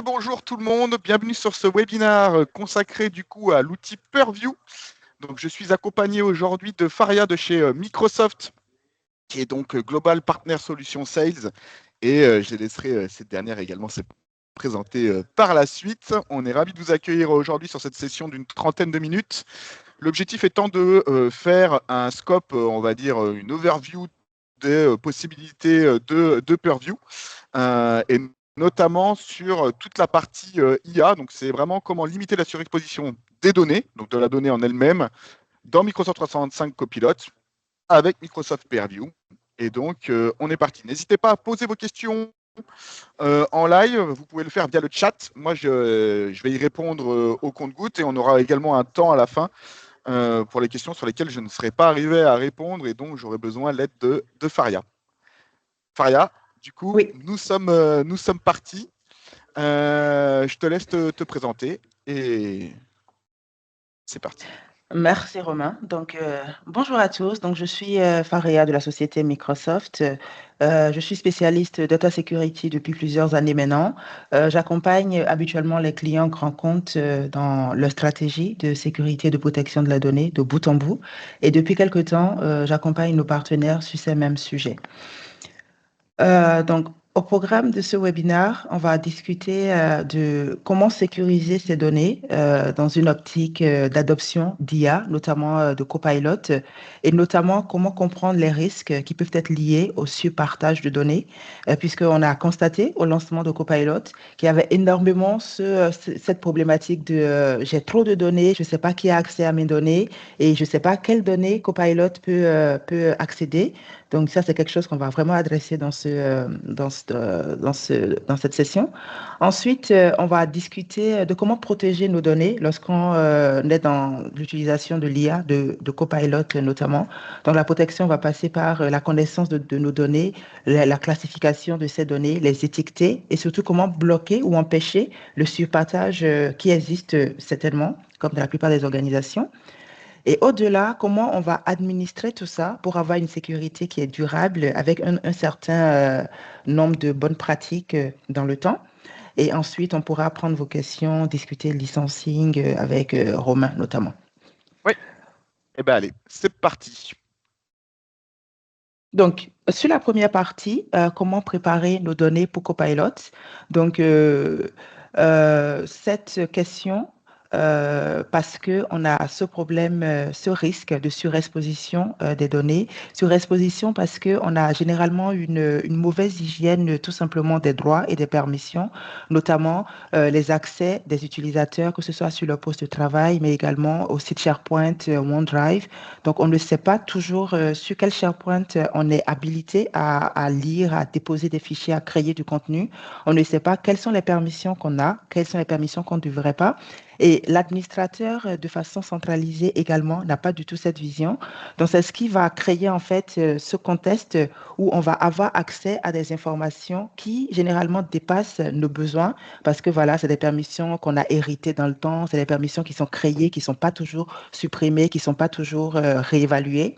Bonjour tout le monde, bienvenue sur ce webinaire consacré du coup à l'outil Purview. Donc je suis accompagné aujourd'hui de Faria de chez Microsoft, qui est donc Global Partner Solution Sales, et je laisserai cette dernière également se présenter par la suite. On est ravis de vous accueillir aujourd'hui sur cette session d'une trentaine de minutes. L'objectif étant de faire un scope, on va dire une overview des possibilités de Purview. Et notamment sur toute la partie IA. Donc, c'est vraiment comment limiter la surexposition des données, donc de la donnée en elle-même, dans Microsoft 365 Copilot avec Microsoft Purview. Et donc, on est parti. N'hésitez pas à poser vos questions en live. Vous pouvez le faire via le chat. Moi, je vais y répondre au compte-gouttes et on aura également un temps à la fin pour les questions sur lesquelles je ne serai pas arrivé à répondre et donc j'aurai besoin de l'aide de Faria. Faria, du coup, Oui, nous sommes partis. Je te laisse te présenter et c'est parti. merci Romain. Bonjour à tous. Je suis Faria de la société Microsoft. Je suis spécialiste data security depuis plusieurs années maintenant. J'accompagne habituellement les clients grands comptes dans leur stratégie de sécurité et de protection de la donnée de bout en bout. Et depuis quelque temps, j'accompagne nos partenaires sur ces mêmes sujets. Au programme de ce webinaire, on va discuter de comment sécuriser ces données dans une optique d'adoption d'IA, notamment de Copilot, et notamment comment comprendre les risques qui peuvent être liés au surpartage de données, puisqu'on a constaté au lancement de Copilot qu'il y avait énormément cette problématique de j'ai trop de données, je ne sais pas qui a accès à mes données et je ne sais pas quelles données Copilot peut accéder. Donc ça, c'est quelque chose qu'on va vraiment adresser dans cette session. Ensuite, on va discuter de comment protéger nos données lorsqu'on est dans l'utilisation de l'IA, de Copilot notamment. Donc la protection va passer par la connaissance de nos données, la classification de ces données, les étiqueter et surtout comment bloquer ou empêcher le surpartage qui existe certainement, comme dans la plupart des organisations. Et au-delà, comment on va administrer tout ça pour avoir une sécurité qui est durable avec un certain nombre de bonnes pratiques dans le temps. Et ensuite, on pourra prendre vos questions, discuter le licensing avec Romain notamment. Oui, eh bien allez, c'est parti. Sur la première partie, comment préparer nos données pour Copilot. Cette question, parce qu'on a ce problème, ce risque de surexposition des données. Surexposition parce qu'on a généralement une mauvaise hygiène tout simplement des droits et des permissions, notamment les accès des utilisateurs, que ce soit sur leur poste de travail, mais également au site SharePoint, OneDrive. Donc, on ne sait pas toujours sur quel SharePoint on est habilité à lire, à déposer des fichiers, à créer du contenu. On ne sait pas quelles sont les permissions qu'on a, quelles sont les permissions qu'on ne devrait pas. Et l'administrateur, de façon centralisée également, n'a pas du tout cette vision. Donc, c'est ce qui va créer en fait ce contexte où on va avoir accès à des informations qui généralement dépassent nos besoins parce que voilà, c'est des permissions qu'on a héritées dans le temps, c'est des permissions qui sont créées, qui ne sont pas toujours supprimées, qui ne sont pas toujours réévaluées.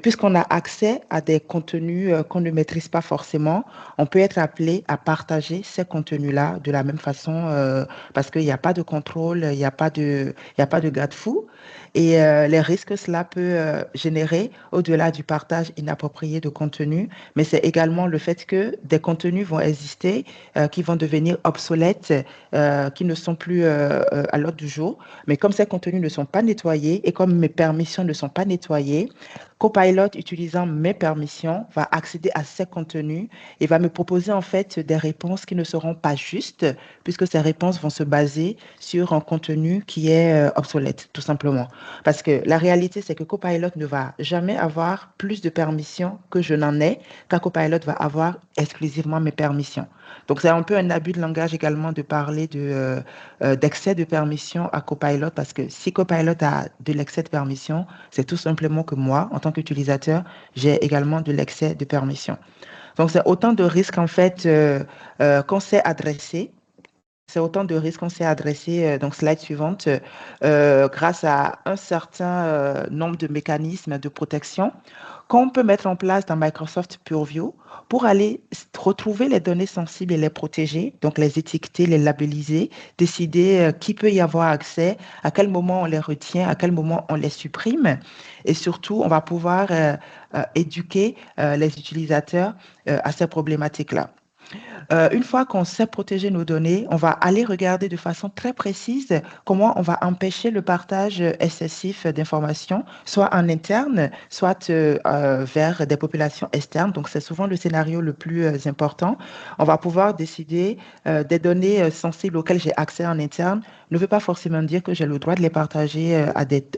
Puisqu'on a accès à des contenus qu'on ne maîtrise pas forcément, on peut être appelé à partager ces contenus-là de la même façon parce qu'il n'y a pas de contrôle, il y a pas de garde-fou. Et les risques que cela peut générer au-delà du partage inapproprié de contenu, mais c'est également le fait que des contenus vont exister qui vont devenir obsolètes, qui ne sont plus à l'ordre du jour. Mais comme ces contenus ne sont pas nettoyés et comme mes permissions ne sont pas nettoyées, Copilot, utilisant mes permissions, va accéder à ces contenus et va me proposer en fait des réponses qui ne seront pas justes puisque ces réponses vont se baser sur un contenu qui est obsolète, tout simplement. Parce que la réalité, c'est que Copilot ne va jamais avoir plus de permissions que je n'en ai, car Copilot va avoir exclusivement mes permissions. Donc, c'est un peu un abus de langage également de parler d'excès de permissions à Copilot, parce que si Copilot a de l'excès de permissions, c'est tout simplement que moi, en tant qu'utilisateur, j'ai également de l'excès de permissions. Donc, c'est autant de risques, en fait, qu'on sait adresser c'est autant de risques qu'on s'est adressé, donc slide suivante, grâce à un certain nombre de mécanismes de protection qu'on peut mettre en place dans Microsoft Purview pour aller retrouver les données sensibles et les protéger, donc les étiqueter, les labelliser, décider qui peut y avoir accès, à quel moment on les retient, à quel moment on les supprime. Et surtout, on va pouvoir éduquer les utilisateurs à ces problématiques-là. Une fois qu'on sait protéger nos données, on va aller regarder de façon très précise comment on va empêcher le partage excessif d'informations, soit en interne, soit vers des populations externes. Donc, c'est souvent le scénario le plus important. On va pouvoir décider des données sensibles auxquelles j'ai accès en interne ne veut pas forcément dire que j'ai le droit de les partager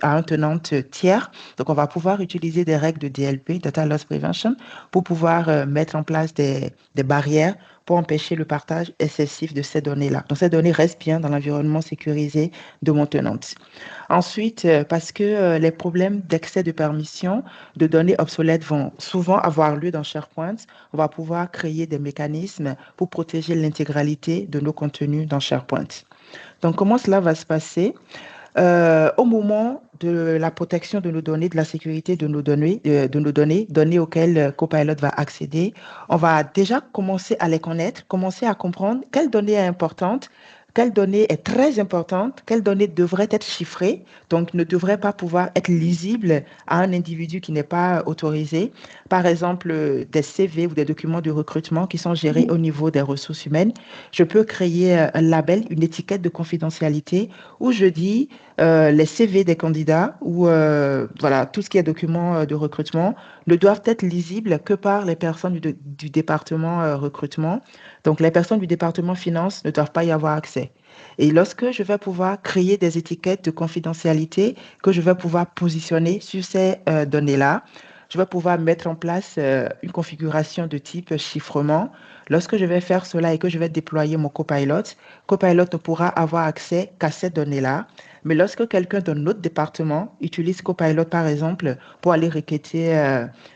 à un tenant tiers. Donc, on va pouvoir utiliser des règles de DLP, Data Loss Prevention, pour pouvoir mettre en place des barrières pour empêcher le partage excessif de ces données-là. Donc, ces données restent bien dans l'environnement sécurisé de mon tenant. Ensuite, parce que les problèmes d'excès de permission de données obsolètes vont souvent avoir lieu dans SharePoint, on va pouvoir créer des mécanismes pour protéger l'intégralité de nos contenus dans SharePoint. Donc, comment cela va se passer? Au moment de la protection de nos données, de la sécurité de nos données auxquelles Copilot va accéder, on va déjà commencer à les connaître, commencer à comprendre quelle donnée est importante, quelle donnée est très importante, quelle donnée devrait être chiffrée, donc ne devrait pas pouvoir être lisible à un individu qui n'est pas autorisé. Par exemple, des CV ou des documents de recrutement qui sont gérés au niveau des ressources humaines. Je peux créer un label, une étiquette de confidentialité où je dis les CV des candidats ou voilà, tout ce qui est documents de recrutement ne doivent être lisibles que par les personnes du département recrutement. Donc, les personnes du département finance ne doivent pas y avoir accès. Et lorsque je vais pouvoir créer des étiquettes de confidentialité que je vais pouvoir positionner sur ces données-là, je vais pouvoir mettre en place une configuration de type chiffrement. Lorsque je vais faire cela et que je vais déployer mon Copilot, Copilot ne pourra avoir accès qu'à ces données-là. Mais lorsque quelqu'un d'un autre département utilise Copilot, par exemple, pour aller requêter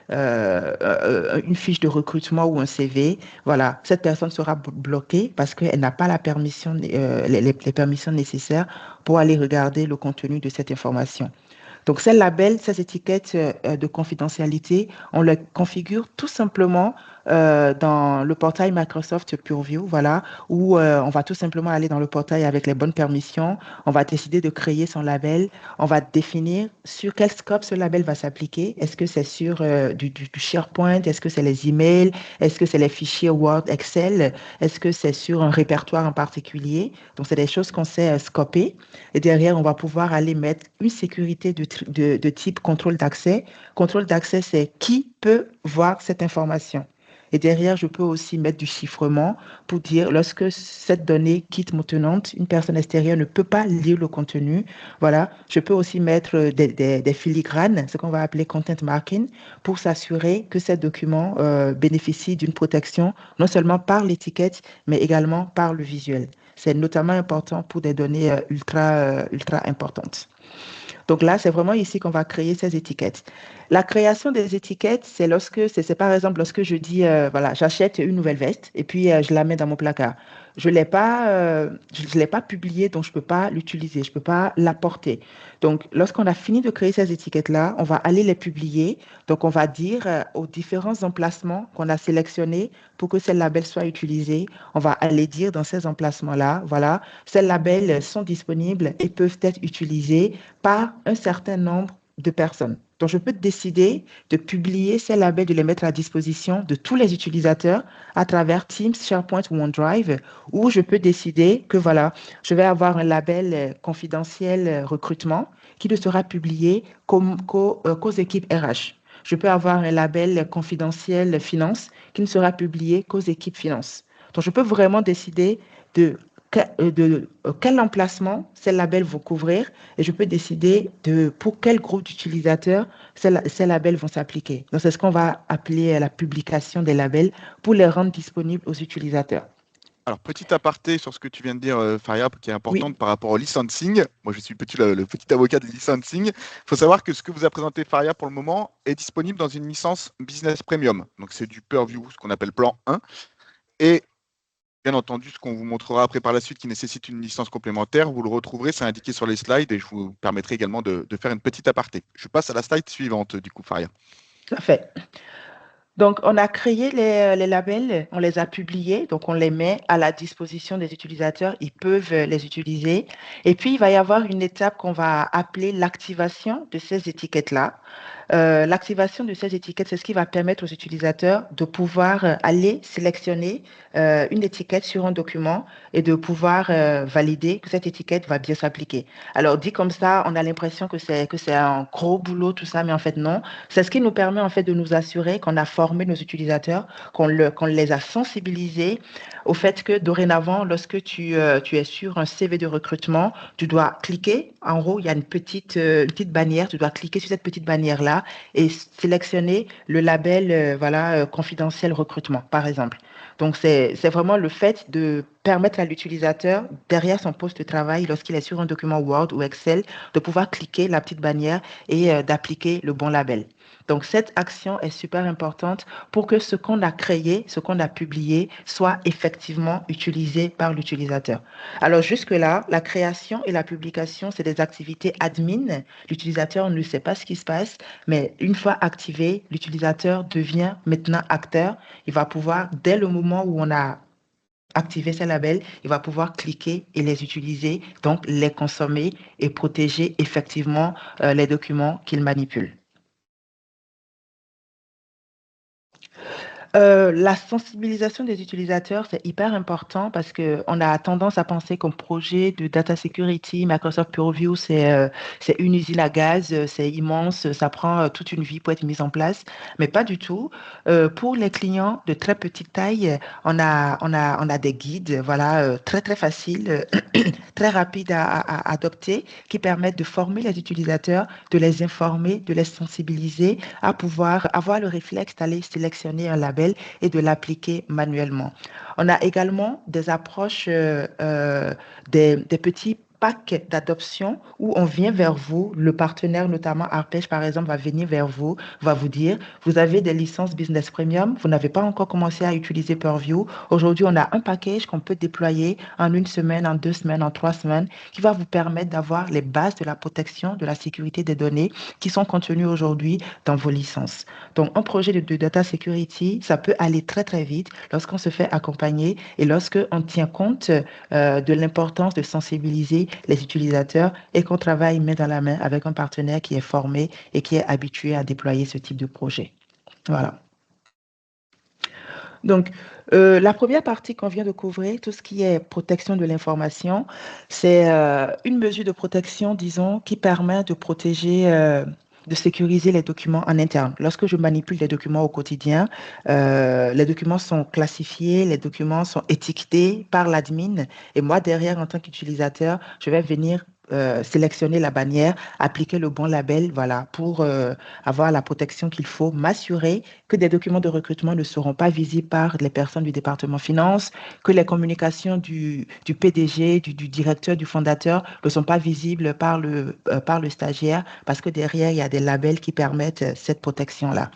une fiche de recrutement ou un CV, voilà, cette personne sera bloquée parce qu'elle n'a pas la permission, les permissions nécessaires pour aller regarder le contenu de cette information. Donc, ces labels, ces étiquettes de confidentialité, on les configure tout simplement dans le portail Microsoft Purview, voilà, où on va tout simplement aller dans le portail avec les bonnes permissions. On va décider de créer son label. On va définir sur quel scope ce label va s'appliquer. Est-ce que c'est sur du SharePoint? Est-ce que c'est les emails? Est-ce que c'est les fichiers Word, Excel? Est-ce que c'est sur un répertoire en particulier? Donc, c'est des choses qu'on sait scoper. Et derrière, on va pouvoir aller mettre une sécurité de type contrôle d'accès. Contrôle d'accès, c'est qui peut voir cette information. Et derrière, je peux aussi mettre du chiffrement pour dire lorsque cette donnée quitte mon tenante, une personne extérieure ne peut pas lire le contenu. Voilà. Je peux aussi mettre des filigranes, ce qu'on va appeler content marking, pour s'assurer que ces documents bénéficient d'une protection non seulement par l'étiquette, mais également par le visuel. C'est notamment important pour des données ultra importantes. Donc là, c'est vraiment ici qu'on va créer ces étiquettes. La création des étiquettes, c'est par exemple lorsque je dis, voilà, j'achète une nouvelle veste et puis je la mets dans mon placard. Je l'ai pas publiée, donc je peux pas l'utiliser, je peux pas l'apporter. Donc, lorsqu'on a fini de créer ces étiquettes-là, on va aller les publier. Donc, on va dire aux différents emplacements qu'on a sélectionnés pour que ces labels soient utilisés. On va aller dire dans ces emplacements-là, voilà, ces labels sont disponibles et peuvent être utilisés par un certain nombre de personnes. Donc, je peux décider de publier ces labels, de les mettre à disposition de tous les utilisateurs à travers Teams, SharePoint ou OneDrive, ou je peux décider que, voilà, je vais avoir un label confidentiel recrutement qui ne sera publié qu'aux équipes RH. Je peux avoir un label confidentiel finance qui ne sera publié qu'aux équipes finance. Donc, je peux vraiment décider de quel emplacement ces labels vont couvrir et je peux décider pour quel groupe d'utilisateurs ces labels vont s'appliquer. Donc, c'est ce qu'on va appeler la publication des labels pour les rendre disponibles aux utilisateurs. Alors, petit aparté sur ce que tu viens de dire, Faria, qui est Oui, importante par rapport au licensing. Moi, je suis le petit avocat du licensing. Il faut savoir que ce que vous a présenté Faria pour le moment est disponible dans une licence Business Premium. Donc, c'est du Purview, ce qu'on appelle plan 1. Et Bien entendu, ce qu'on vous montrera après par la suite qui nécessite une licence complémentaire, vous le retrouverez, c'est indiqué sur les slides et je vous permettrai également de faire une petite aparté. Je passe à la slide suivante, du coup, Faria. Tout à fait. Donc, on a créé les labels, on les a publiés, donc on les met à la disposition des utilisateurs, ils peuvent les utiliser. Et puis, il va y avoir une étape qu'on va appeler l'activation de ces étiquettes-là. L'activation de ces étiquettes, c'est ce qui va permettre aux utilisateurs de pouvoir aller sélectionner une étiquette sur un document et de pouvoir valider que cette étiquette va bien s'appliquer. Alors, dit comme ça, on a l'impression que c'est un gros boulot, tout ça, mais en fait, non. C'est ce qui nous permet en fait de nous assurer qu'on a formé nos utilisateurs, qu'on les a sensibilisés au fait que dorénavant, lorsque tu es sur un CV de recrutement, tu dois cliquer. En haut, il y a une petite bannière. Tu dois cliquer sur cette petite bannière-là et sélectionner le label confidentiel recrutement, par exemple. Donc, c'est vraiment le fait de permettre à l'utilisateur, derrière son poste de travail, lorsqu'il est sur un document Word ou Excel, de pouvoir cliquer la petite bannière et d'appliquer le bon label. Donc, cette action est super importante pour que ce qu'on a créé, ce qu'on a publié, soit effectivement utilisé par l'utilisateur. Alors, jusque-là, la création et la publication, c'est des activités admin. L'utilisateur ne sait pas ce qui se passe, mais une fois activé, l'utilisateur devient maintenant acteur. Il va pouvoir, dès le moment où on a activé ces labels, il va pouvoir cliquer et les utiliser, donc les consommer et protéger effectivement les documents qu'il manipule. La sensibilisation des utilisateurs, c'est hyper important parce qu'on a tendance à penser qu'un projet de data security, Microsoft Purview, c'est une usine à gaz, c'est immense, ça prend toute une vie pour être mis en place, mais pas du tout. Pour les clients de très petite taille, on a des guides, voilà, très, très faciles, très rapides à adopter, qui permettent de former les utilisateurs, de les informer, de les sensibiliser à pouvoir avoir le réflexe d'aller sélectionner un label et de l'appliquer manuellement. On a également des approches, des petits packs d'adoption où on vient vers vous, le partenaire, notamment Arpège par exemple, va venir vers vous, va vous dire, vous avez des licences Business Premium, vous n'avez pas encore commencé à utiliser Purview. Aujourd'hui, on a un package qu'on peut déployer en 1 semaine, en 2 semaines, en 3 semaines, qui va vous permettre d'avoir les bases de la protection, de la sécurité des données qui sont contenues aujourd'hui dans vos licences. Donc, un projet de data security, ça peut aller très, très vite lorsqu'on se fait accompagner et lorsqu'on tient compte de l'importance de sensibiliser les utilisateurs et qu'on travaille main dans la main avec un partenaire qui est formé et qui est habitué à déployer ce type de projet. Voilà. Donc, la première partie qu'on vient de couvrir, tout ce qui est protection de l'information, c'est une mesure de protection, disons, qui permet de protéger, de sécuriser les documents en interne. Lorsque je manipule les documents au quotidien, les documents sont classifiés, les documents sont étiquetés par l'admin, et moi, derrière, en tant qu'utilisateur, je vais venir sélectionner la bannière, appliquer le bon label, voilà, pour avoir la protection qu'il faut, m'assurer que des documents de recrutement ne seront pas visibles par les personnes du département finance, que les communications du PDG, du directeur, du fondateur ne sont pas visibles par le stagiaire, parce que derrière, il y a des labels qui permettent cette protection-là.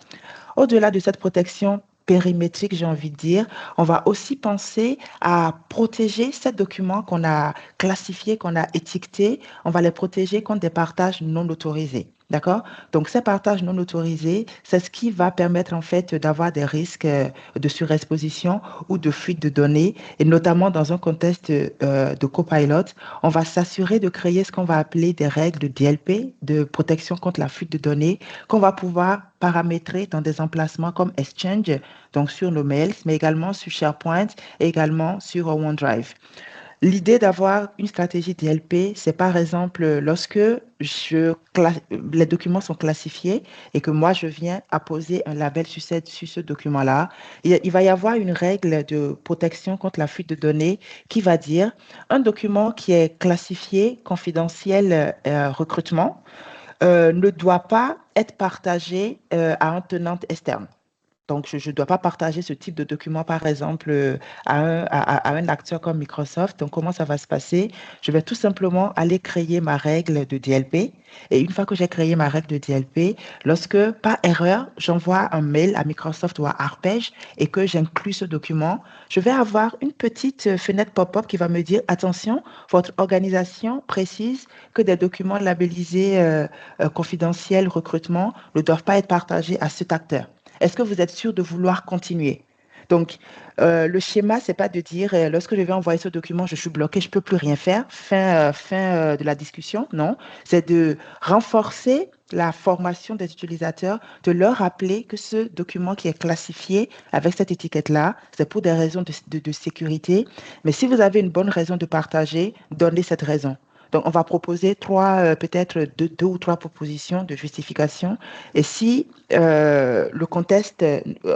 Au-delà de cette protection périmétrique, j'ai envie de dire, on va aussi penser à protéger ces documents qu'on a classifiés, qu'on a étiquetés, on va les protéger contre des partages non autorisés. D'accord? Donc, ces partages non autorisés, c'est ce qui va permettre en fait d'avoir des risques de surexposition ou de fuite de données, et notamment dans un contexte de copilot, on va s'assurer de créer ce qu'on va appeler des règles de DLP, de protection contre la fuite de données, qu'on va pouvoir paramétrer dans des emplacements comme Exchange, donc sur nos mails, mais également sur SharePoint et également sur OneDrive. L'idée d'avoir une stratégie DLP, c'est par exemple lorsque les documents sont classifiés et que moi je viens apposer un label sur ce document-là, il va y avoir une règle de protection contre la fuite de données qui va dire un document qui est classifié confidentiel recrutement ne doit pas être partagé à un tenant externe. Donc, je ne dois pas partager ce type de document, par exemple, à un acteur comme Microsoft. Donc, comment ça va se passer? Je vais tout simplement aller créer ma règle de DLP. Et une fois que j'ai créé ma règle de DLP, lorsque, par erreur, j'envoie un mail à Microsoft ou à Arpège et que j'inclus ce document, je vais avoir une petite fenêtre pop-up qui va me dire, attention, votre organisation précise que des documents labellisés confidentiels, recrutement, ne doivent pas être partagés à cet acteur. Est-ce que vous êtes sûr de vouloir continuer? Donc, le schéma, c'est pas de dire, lorsque je vais envoyer ce document, je suis bloqué, je peux plus rien faire, fin de la discussion. Non, c'est de renforcer la formation des utilisateurs, de leur rappeler que ce document qui est classifié avec cette étiquette-là, c'est pour des raisons de sécurité. Mais si vous avez une bonne raison de partager, donnez cette raison. Donc, on va proposer peut-être deux ou trois propositions de justification. Et si le contexte,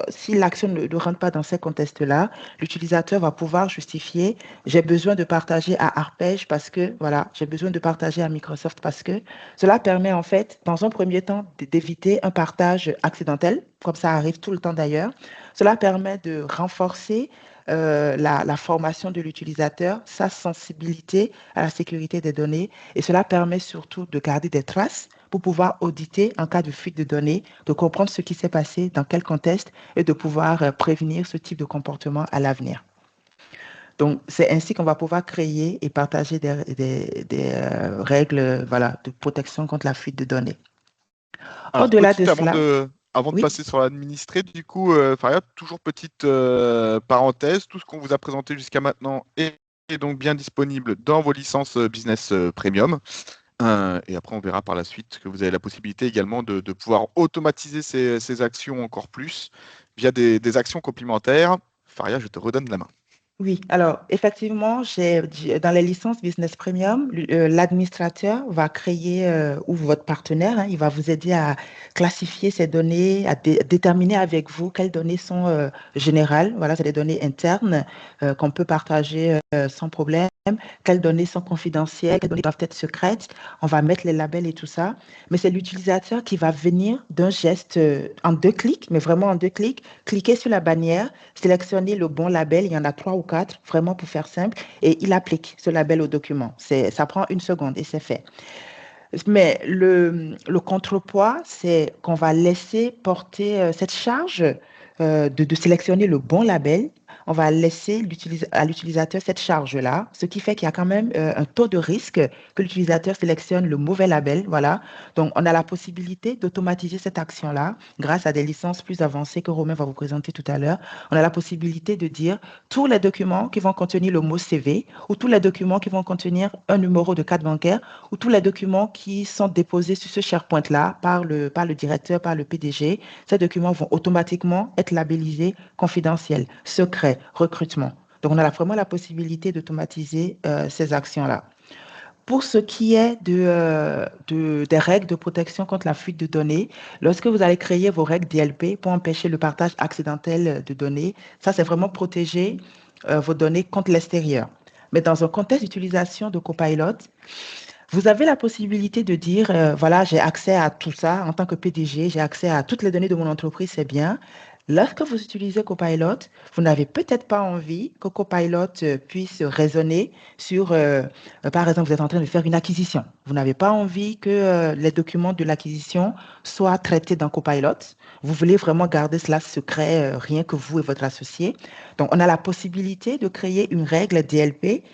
si l'action ne rentre pas dans ces contextes-là, l'utilisateur va pouvoir justifier, j'ai besoin de partager à Arpège parce que, voilà, j'ai besoin de partager à Microsoft parce que cela permet en fait, dans un premier temps, d'éviter un partage accidentel, comme ça arrive tout le temps d'ailleurs. Cela permet de renforcer la formation de l'utilisateur, sa sensibilité à la sécurité des données, et cela permet surtout de garder des traces pour pouvoir auditer en cas de fuite de données, de comprendre ce qui s'est passé, dans quel contexte, et de pouvoir prévenir ce type de comportement à l'avenir. Donc, c'est ainsi qu'on va pouvoir créer et partager des règles voilà, de protection contre la fuite de données. Alors, Au-delà de avant cela, de oui, passer sur l'administré, du coup, Faria, toujours petite parenthèse, tout ce qu'on vous a présenté jusqu'à maintenant est donc bien disponible dans vos licences Business Premium. Et après, on verra par la suite que vous avez la possibilité également de pouvoir automatiser ces actions encore plus via des actions complémentaires. Faria, je te redonne la main. oui, alors effectivement, dans les licences Business Premium, l'administrateur va créer, ou votre partenaire, hein, il va vous aider à classifier ces données, à déterminer avec vous quelles données sont générales, voilà, c'est des données internes qu'on peut partager sans problème, quelles données sont confidentielles, quelles données doivent être secrètes, on va mettre les labels et tout ça, mais c'est l'utilisateur qui va venir d'un geste en 2 clics, mais vraiment en 2 clics, cliquer sur la bannière, sélectionner le bon label, il y en a 3 ou 4, vraiment pour faire simple, et il applique ce label au document. Ça prend 1 seconde et c'est fait. Mais le contrepoids, c'est qu'on va laisser porter cette charge de sélectionner le bon label. On va laisser à l'utilisateur cette charge-là, ce qui fait qu'il y a quand même un taux de risque que l'utilisateur sélectionne le mauvais label. Voilà. Donc, on a la possibilité d'automatiser cette action-là grâce à des licences plus avancées que Romain va vous présenter tout à l'heure. On a la possibilité de dire tous les documents qui vont contenir le mot CV ou tous les documents qui vont contenir un numéro de carte bancaire ou tous les documents qui sont déposés sur ce SharePoint-là par le directeur, par le PDG, ces documents vont automatiquement être labellisés confidentiels, secrets, recrutement. Donc, on a vraiment la possibilité d'automatiser ces actions-là. Pour ce qui est des règles de protection contre la fuite de données, lorsque vous allez créer vos règles DLP pour empêcher le partage accidentel de données, ça, c'est vraiment protéger vos données contre l'extérieur. Mais dans un contexte d'utilisation de Copilot, vous avez la possibilité de dire, voilà, j'ai accès à tout ça en tant que PDG, j'ai accès à toutes les données de mon entreprise, c'est bien. Lorsque vous utilisez Copilot, vous n'avez peut-être pas envie que Copilot puisse raisonner sur, par exemple, vous êtes en train de faire une acquisition. Vous n'avez pas envie que les documents de l'acquisition soient traités dans Copilot. Vous voulez vraiment garder cela secret, rien que vous et votre associé. Donc, on a la possibilité de créer une règle DLP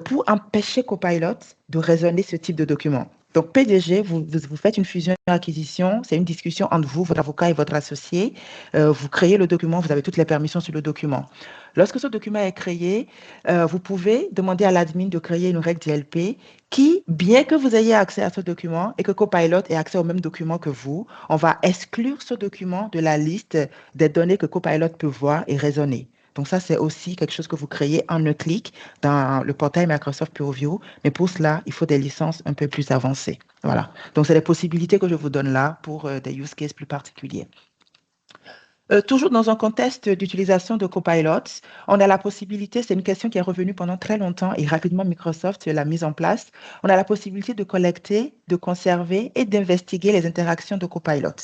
pour empêcher Copilot de raisonner ce type de document. Donc, PDG, vous faites une fusion-acquisition, c'est une discussion entre vous, votre avocat et votre associé. Vous créez le document, vous avez toutes les permissions sur le document. Lorsque ce document est créé, vous pouvez demander à l'admin de créer une règle DLP qui, bien que vous ayez accès à ce document et que Copilot ait accès au même document que vous, on va exclure ce document de la liste des données que Copilot peut voir et raisonner. Donc ça, c'est aussi quelque chose que vous créez en 1 clic dans le portail Microsoft Purview. Mais pour cela, il faut des licences un peu plus avancées. Voilà. Donc, c'est les possibilités que je vous donne là pour des use cases plus particuliers. Toujours dans un contexte d'utilisation de Copilot, on a la possibilité, c'est une question qui est revenue pendant très longtemps et rapidement Microsoft l'a mise en place, on a la possibilité de collecter, de conserver et d'investiguer les interactions de Copilot.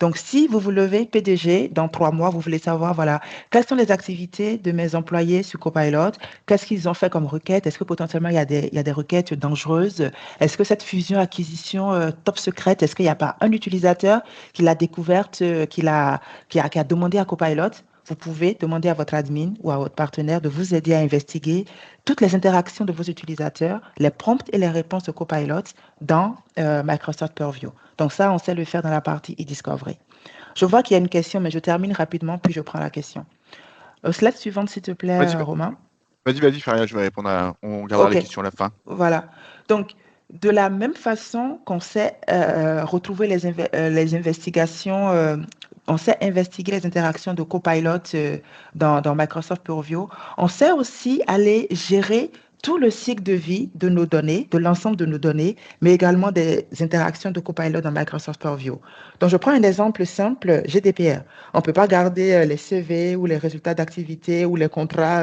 Donc, si vous vous levez PDG dans 3 mois, vous voulez savoir, voilà, quelles sont les activités de mes employés sur Copilot, qu'est-ce qu'ils ont fait comme requête, est-ce que potentiellement il y a des requêtes dangereuses, est-ce que cette fusion-acquisition top secrète, est-ce qu'il n'y a pas un utilisateur qui l'a découverte, qui a demandé à Copilot, vous pouvez demander à votre admin ou à votre partenaire de vous aider à investiguer toutes les interactions de vos utilisateurs, les prompts et les réponses de Copilot dans Microsoft Purview. Donc ça, on sait le faire dans la partie e-discovery. Je vois qu'il y a une question, mais je termine rapidement, puis je prends la question. Slide suivante, s'il te plaît, Vas-y, Romain. vas-y, Faria, je vais répondre on gardera les OK, questions à la fin. voilà. Donc, de la même façon qu'on sait retrouver les investigations, on sait investiguer les interactions de Copilot dans Microsoft Purview, on sait aussi aller gérer tout le cycle de vie de nos données, de l'ensemble de nos données, mais également des interactions de Copilot dans Microsoft Purview. Donc, je prends un exemple simple, GDPR. On ne peut pas garder les CV ou les résultats d'activité ou les contrats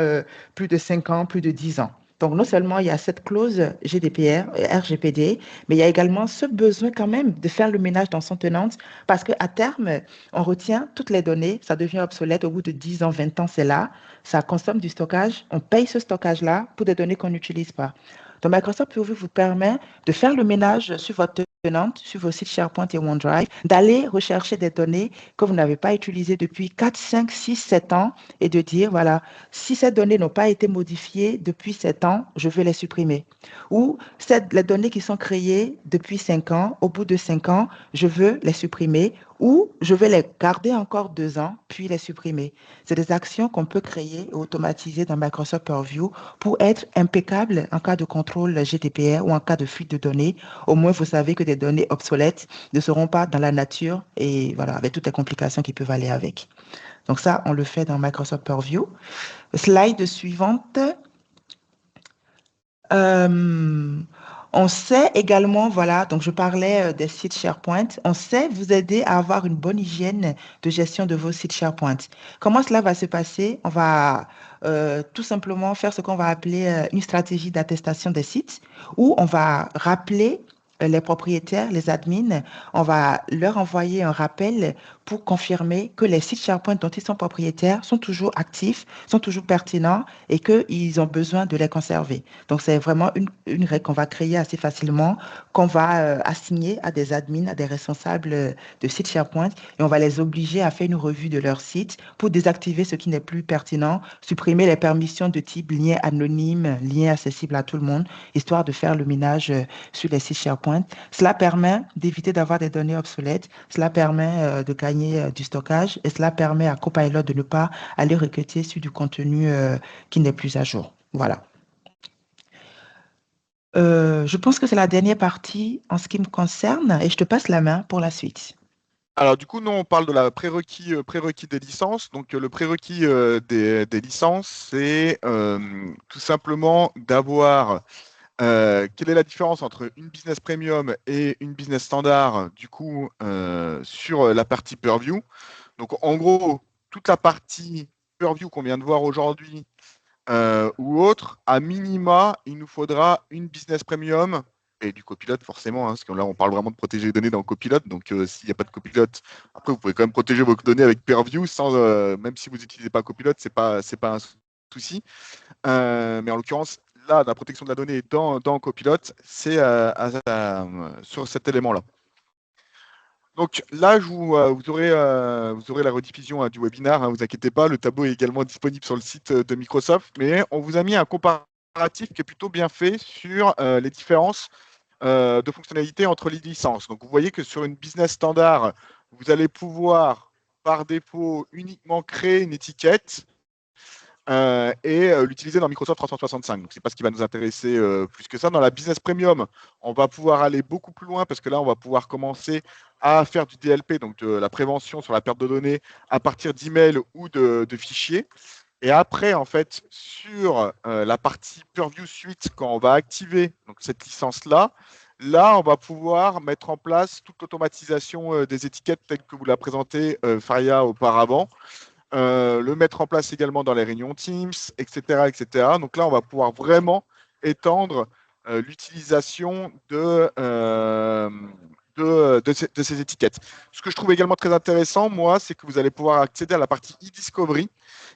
plus de 5 ans, plus de 10 ans. Donc, non seulement il y a cette clause GDPR, RGPD, mais il y a également ce besoin quand même de faire le ménage dans son tenante parce qu'à terme, on retient toutes les données, ça devient obsolète au bout de 10 ans, 20 ans, c'est là, ça consomme du stockage, on paye ce stockage-là pour des données qu'on n'utilise pas. Donc, Microsoft Purview vous permet de faire le ménage sur votre tenante, sur vos sites SharePoint et OneDrive, d'aller rechercher des données que vous n'avez pas utilisées depuis 4, 5, 6, 7 ans et de dire, voilà, si ces données n'ont pas été modifiées depuis 7 ans, je vais les supprimer. Ou les données qui sont créées depuis 5 ans, au bout de 5 ans, je veux les supprimer ou je vais les garder encore 2 ans, puis les supprimer. C'est des actions qu'on peut créer et automatiser dans Microsoft Purview pour être impeccable en cas de contrôle GDPR ou en cas de fuite de données. Au moins, vous savez que des données obsolètes ne seront pas dans la nature et voilà, avec toutes les complications qui peuvent aller avec. Donc ça, on le fait dans Microsoft Purview. Slide suivante. Euh, on sait également, voilà, donc je parlais des sites SharePoint, on sait vous aider à avoir une bonne hygiène de gestion de vos sites SharePoint. Comment cela va se passer? On va tout simplement faire ce qu'on va appeler une stratégie d'attestation des sites, où on va rappeler les propriétaires, les admins, on va leur envoyer un rappel pour confirmer que les sites SharePoint dont ils sont propriétaires sont toujours actifs, sont toujours pertinents et qu'ils ont besoin de les conserver. Donc, c'est vraiment une règle qu'on va créer assez facilement, qu'on va assigner à des admins, à des responsables de sites SharePoint, et on va les obliger à faire une revue de leur site pour désactiver ce qui n'est plus pertinent, supprimer les permissions de type lien anonyme, lien accessible à tout le monde, histoire de faire le ménage sur les sites SharePoint. Cela permet d'éviter d'avoir des données obsolètes, cela permet de gagner du stockage, et cela permet à Copilot de ne pas aller requêter sur du contenu qui n'est plus à jour. Voilà. Je pense que c'est la dernière partie en ce qui me concerne et je te passe la main pour la suite. Alors, du coup, nous, on parle de la prérequis des licences. Donc, le prérequis des licences, c'est tout simplement d'avoir quelle est la différence entre une business premium et une business standard, du coup, sur la partie Purview. Donc, en gros, toute la partie Purview qu'on vient de voir aujourd'hui ou autre, à minima, il nous faudra une business premium et du copilote forcément, hein, parce que là on parle vraiment de protéger les données dans copilote. Donc s'il n'y a pas de copilote, après vous pouvez quand même protéger vos données avec Purview sans, même si vous n'utilisez pas copilote, c'est pas un souci. Mais en l'occurrence, là, la protection de la donnée dans copilote, c'est sur cet élément-là. Donc là, vous aurez la rediffusion du webinaire, hein, vous inquiétez pas, le tableau est également disponible sur le site de Microsoft, mais on vous a mis un comparatif qui est plutôt bien fait sur les différences de fonctionnalités entre les licences. Donc vous voyez que sur une business standard, vous allez pouvoir par défaut uniquement créer une étiquette et l'utiliser dans Microsoft 365. Donc, ce n'est pas ce qui va nous intéresser plus que ça. Dans la business premium, on va pouvoir aller beaucoup plus loin parce que là, on va pouvoir commencer à faire du DLP, donc de la prévention sur la perte de données à partir d'emails ou de fichiers. Et après, en fait, sur la partie Purview Suite, quand on va activer donc, cette licence-là, Là, on va pouvoir mettre en place toute l'automatisation des étiquettes telle que vous l'a présenté Faria auparavant. Le mettre en place également dans les réunions Teams, etc., etc. Donc là, on va pouvoir vraiment étendre l'utilisation de ces étiquettes. Ce que je trouve également très intéressant, moi, c'est que vous allez pouvoir accéder à la partie e-discovery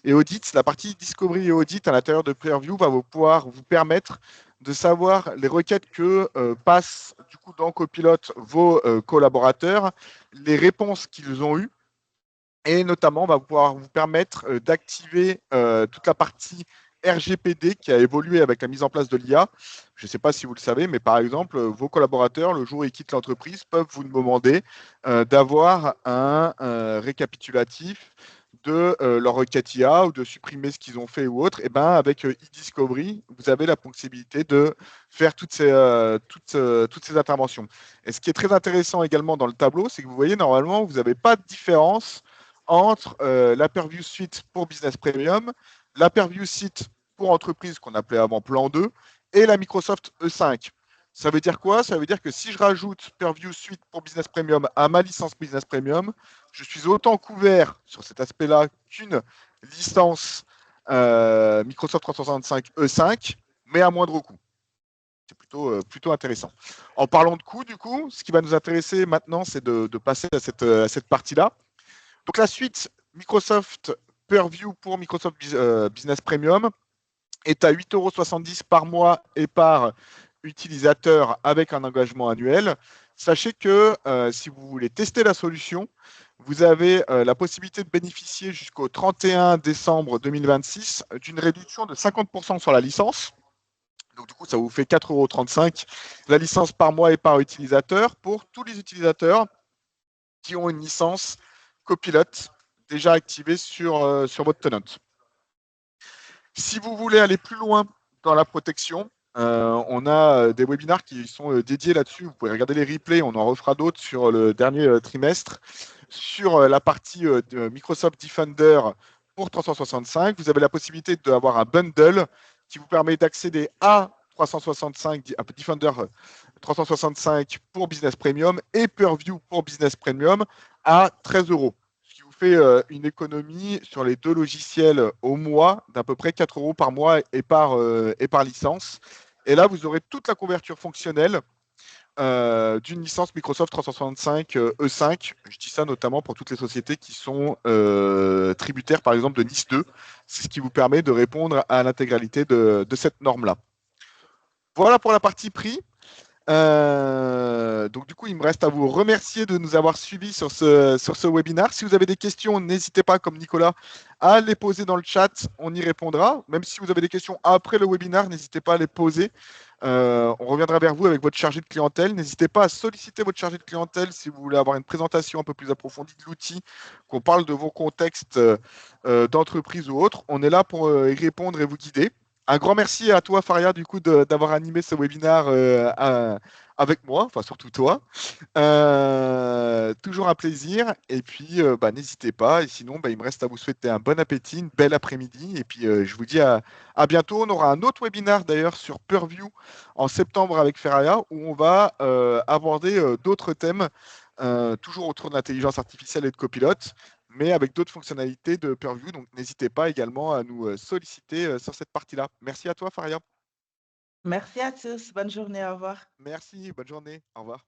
et audit. La partie e-discovery et audit à l'intérieur de Purview va pouvoir vous permettre de savoir les requêtes que passent du coup dans Copilot vos collaborateurs, les réponses qu'ils ont eues, et notamment, on va pouvoir vous permettre d'activer toute la partie RGPD qui a évolué avec la mise en place de l'IA. Je ne sais pas si vous le savez, mais par exemple, vos collaborateurs, le jour où ils quittent l'entreprise, peuvent vous demander d'avoir un récapitulatif de leur requête IA ou de supprimer ce qu'ils ont fait ou autre. Et ben, avec e-discovery, vous avez la possibilité de faire toutes ces interventions. Et ce qui est très intéressant également dans le tableau, c'est que vous voyez, normalement, vous n'avez pas de différence entre la Purview Suite pour Business Premium, la Purview Suite pour entreprise qu'on appelait avant Plan 2 et la Microsoft E5. Ça veut dire quoi? Ça veut dire que si je rajoute Purview Suite pour Business Premium à ma licence Business Premium, je suis autant couvert sur cet aspect-là qu'une licence Microsoft 365 E5, mais à moindre coût. C'est plutôt intéressant. En parlant de coût, du coup, ce qui va nous intéresser maintenant, c'est de passer à cette partie-là. Donc la suite Microsoft Purview pour Microsoft Business Premium est à 8,70 € par mois et par utilisateur avec un engagement annuel. Sachez que si vous voulez tester la solution, vous avez la possibilité de bénéficier jusqu'au 31 décembre 2026 d'une réduction de 50% sur la licence. Donc du coup, ça vous fait 4,35 € la licence par mois et par utilisateur pour tous les utilisateurs qui ont une licence Copilot déjà activée sur votre tenant. Si vous voulez aller plus loin dans la protection, on a des webinars qui sont dédiés là-dessus. Vous pouvez regarder les replays, on en refera d'autres sur le dernier trimestre. Sur la partie de Microsoft Defender pour 365, vous avez la possibilité d'avoir un bundle qui vous permet d'accéder à 365, à Defender 365 pour Business Premium et Purview pour Business Premium à 13 €. Ce qui vous fait une économie sur les deux logiciels au mois d'à peu près 4 € par mois et par licence. Et là, vous aurez toute la couverture fonctionnelle d'une licence Microsoft 365 E5. Je dis ça notamment pour toutes les sociétés qui sont tributaires, par exemple, de NIS 2. C'est ce qui vous permet de répondre à l'intégralité de cette norme-là. Voilà pour la partie prix. Donc du coup, il me reste à vous remercier de nous avoir suivis sur ce webinaire. Si vous avez des questions, n'hésitez pas, comme Nicolas, à les poser dans le chat. On y répondra. Même si vous avez des questions après le webinaire, n'hésitez pas à les poser. On reviendra vers vous avec votre chargé de clientèle. N'hésitez pas à solliciter votre chargé de clientèle si vous voulez avoir une présentation un peu plus approfondie de l'outil, qu'on parle de vos contextes d'entreprise ou autres. On est là pour y répondre et vous guider. Un grand merci à toi, Faria, du coup, d'avoir animé ce webinaire avec moi, enfin surtout toi. Toujours un plaisir. Et puis, n'hésitez pas. Et sinon, il me reste à vous souhaiter un bon appétit, une belle après-midi. Et puis, je vous dis à bientôt. On aura un autre webinaire d'ailleurs sur Purview en septembre avec Faria, où on va aborder d'autres thèmes, toujours autour de l'intelligence artificielle et de copilote, mais avec d'autres fonctionnalités de Purview. Donc, n'hésitez pas également à nous solliciter sur cette partie-là. Merci à toi, Faria. Merci à tous. Bonne journée. Au revoir. Merci, bonne journée. Au revoir.